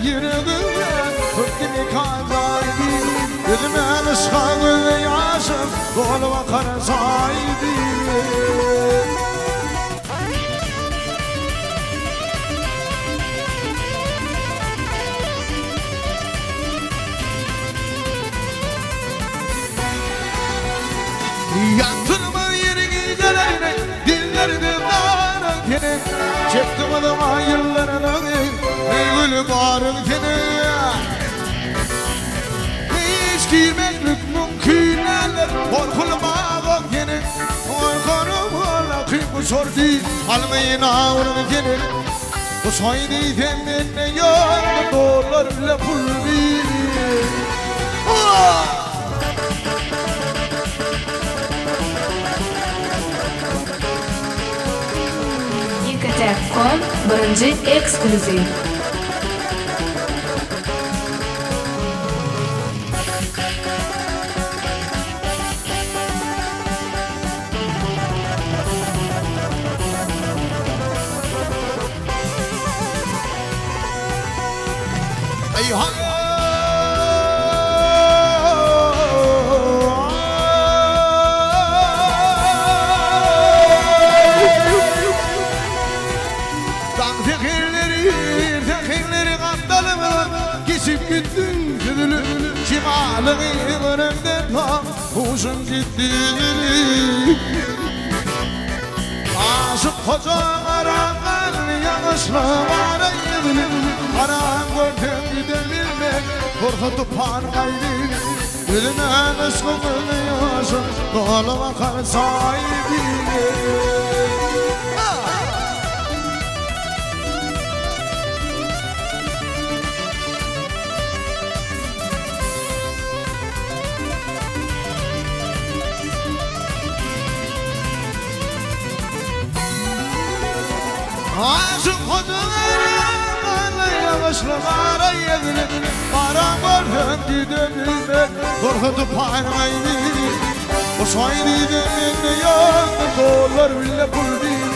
yürüdüm Hıkkini kazaydı Dilime ışkanı yaşım Koluma karasaydı Yandırma yerini gelerine Dillerini dağına kene Çektim adıma yıllarına Gülü bağırın kene Hiç girmeklik mümkün eller Korkulu bağım kene Korkunum ola kıyım sordu Almayın ağırın kene Bu soydu temenne yok Dolar bile pul bilir Yekatep.com birinci ekskluziv. Tekirleri kandalı Geçip gittin güdülü Cimalın önümde tam Huşum gitti Aşık koca arangan Yanışlı var yedili Aram gördüm gidebilmek Korkutup parmaydı Gülünen ışkımını yaşım Doluma kar sahibi Aşık kocalarım Yavaşlıklara yedilir Param gördüm gidebilmek Korkutup parmaydı O soydu demin yok Dolar bile pul değil